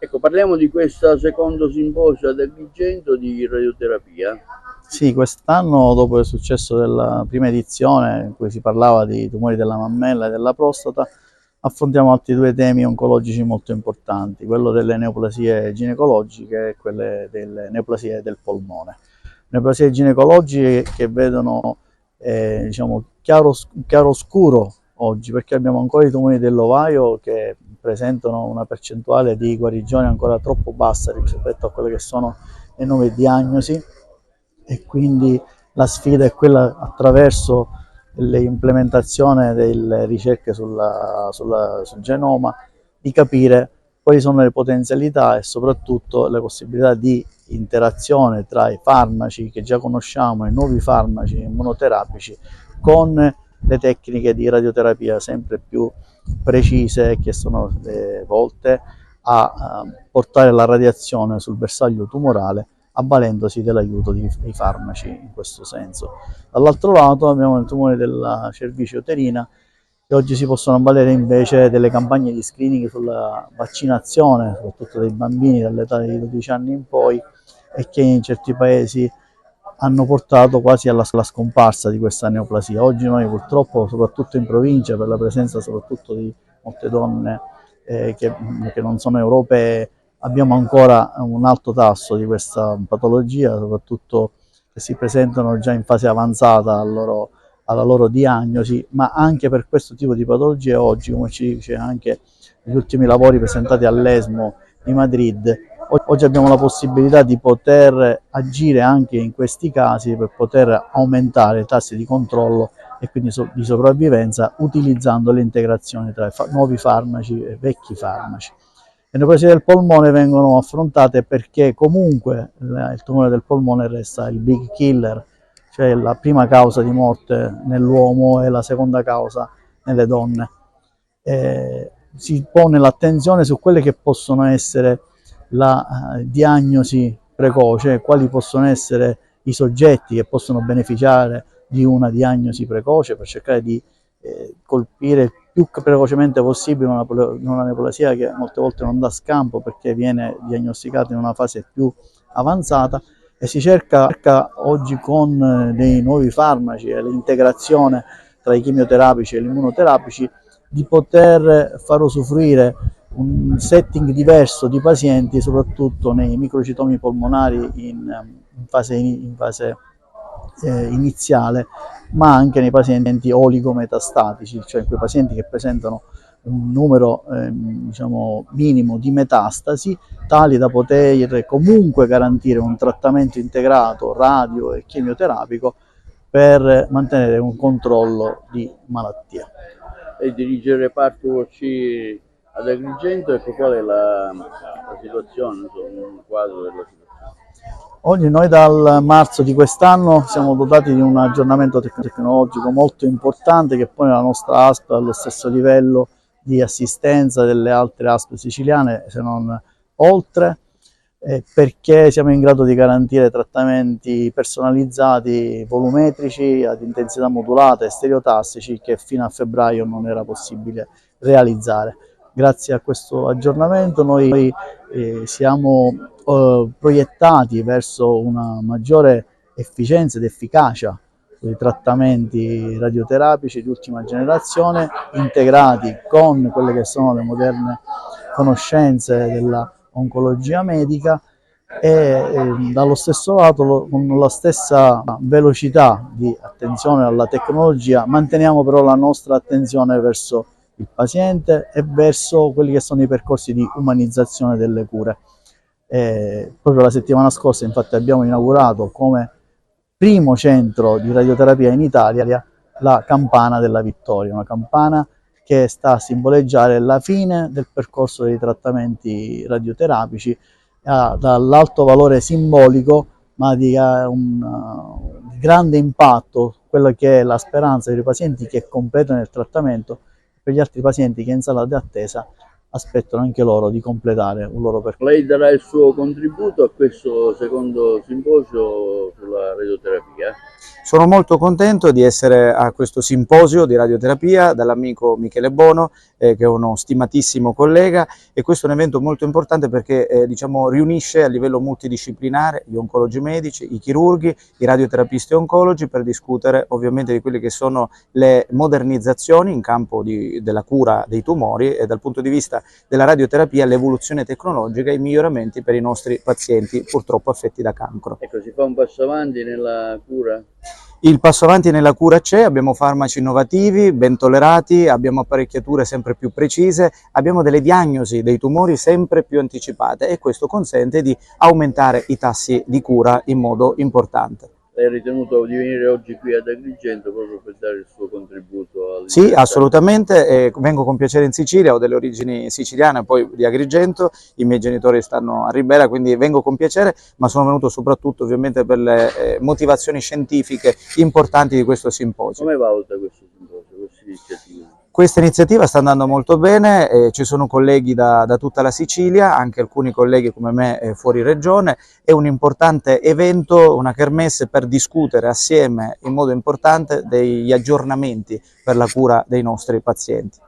Ecco, parliamo di questo secondo simposio ad Agrigento di radioterapia. Sì, quest'anno, dopo il successo della prima edizione, in cui si parlava di tumori della mammella e della prostata, affrontiamo altri due temi oncologici molto importanti, quello delle neoplasie ginecologiche e quelle delle neoplasie del polmone. Neoplasie ginecologiche che vedono diciamo, chiaro scuro oggi, perché abbiamo ancora i tumori dell'ovaio che presentano una percentuale di guarigione ancora troppo bassa rispetto a quelle che sono le nuove diagnosi, e quindi la sfida è quella, attraverso l'implementazione delle ricerche sul genoma, di capire quali sono le potenzialità e soprattutto le possibilità di interazione tra i farmaci che già conosciamo e i nuovi farmaci immunoterapici con le tecniche di radioterapia sempre più precise, che sono volte a portare la radiazione sul bersaglio tumorale, avvalendosi dell'aiuto dei farmaci in questo senso. Dall'altro lato abbiamo il tumore della cervice uterina, che oggi si possono avvalere invece delle campagne di screening sulla vaccinazione, soprattutto dei bambini dall'età di 12 anni in poi, e che in certi paesi hanno portato quasi alla scomparsa di questa neoplasia. Oggi noi purtroppo, soprattutto in provincia, per la presenza soprattutto di molte donne che non sono europee, abbiamo ancora un alto tasso di questa patologia, soprattutto che si presentano già in fase avanzata alla loro diagnosi, ma anche per questo tipo di patologie oggi, come ci dice anche negli ultimi lavori presentati all'ESMO di Madrid, oggi abbiamo la possibilità di poter agire anche in questi casi per poter aumentare i tassi di controllo e quindi di sopravvivenza, utilizzando l'integrazione tra nuovi farmaci e vecchi farmaci. Le neoplasie del polmone vengono affrontate perché comunque il tumore del polmone resta il big killer, cioè la prima causa di morte nell'uomo e la seconda causa nelle donne. Si pone l'attenzione su quelle che possono essere la diagnosi precoce, quali possono essere i soggetti che possono beneficiare di una diagnosi precoce per cercare di colpire il più precocemente possibile una neoplasia che molte volte non dà scampo perché viene diagnosticata in una fase più avanzata, e si cerca oggi con dei nuovi farmaci e l'integrazione tra i chemioterapici e gli immunoterapici di poter far usufruire un setting diverso di pazienti, soprattutto nei microcitomi polmonari in fase iniziale, ma anche nei pazienti oligometastatici, cioè quei pazienti che presentano un numero diciamo minimo di metastasi, tali da poter comunque garantire un trattamento integrato radio e chemioterapico per mantenere un controllo di malattia. E dirige il reparto UC ad Agrigento, ecco qual è la situazione, insomma, un quadro della situazione. Oggi noi dal marzo di quest'anno siamo dotati di un aggiornamento tecnologico molto importante che pone la nostra ASP allo stesso livello di assistenza delle altre ASP siciliane, se non oltre, perché siamo in grado di garantire trattamenti personalizzati, volumetrici, ad intensità modulata e stereotassici, che fino a febbraio non era possibile realizzare. Grazie a questo aggiornamento noi siamo proiettati verso una maggiore efficienza ed efficacia dei trattamenti radioterapici di ultima generazione, integrati con quelle che sono le moderne conoscenze della oncologia medica, e dallo stesso lato, con la stessa velocità di attenzione alla tecnologia, manteniamo però la nostra attenzione verso il paziente e verso quelli che sono i percorsi di umanizzazione delle cure. Proprio la settimana scorsa infatti abbiamo inaugurato come primo centro di radioterapia in Italia la Campana della Vittoria, una campana che sta a simboleggiare la fine del percorso dei trattamenti radioterapici, dall'alto valore simbolico ma di un grande impatto, quello che è la speranza dei pazienti che completano il trattamento, per gli altri pazienti che in sala di attesa aspettano anche loro di completare un loro percorso. Lei darà il suo contributo a questo secondo simposio sulla radioterapia? Sono molto contento di essere a questo simposio di radioterapia dall'amico Michele Bono, che è uno stimatissimo collega, e questo è un evento molto importante perché diciamo, riunisce a livello multidisciplinare gli oncologi medici, i chirurghi, i radioterapisti oncologi per discutere ovviamente di quelle che sono le modernizzazioni in campo della cura dei tumori e dal punto di vista della radioterapia l'evoluzione tecnologica e i miglioramenti per i nostri pazienti purtroppo affetti da cancro. Ecco, si fa un passo avanti nella cura? Il passo avanti nella cura c'è, abbiamo farmaci innovativi, ben tollerati, abbiamo apparecchiature sempre più precise, abbiamo delle diagnosi dei tumori sempre più anticipate e questo consente di aumentare i tassi di cura in modo importante. Lei ha ritenuto di venire oggi qui ad Agrigento proprio per dare il suo contributo? Sì, assolutamente, vengo con piacere in Sicilia, ho delle origini siciliane, poi di Agrigento, i miei genitori stanno a Ribera, quindi vengo con piacere, ma sono venuto soprattutto ovviamente per le motivazioni scientifiche importanti di questo simposio. Come valuta questo simposio, questa iniziativa? Questa iniziativa sta andando molto bene, ci sono colleghi da tutta la Sicilia, anche alcuni colleghi come me fuori regione, è un importante evento, una kermesse per discutere assieme in modo importante degli aggiornamenti per la cura dei nostri pazienti.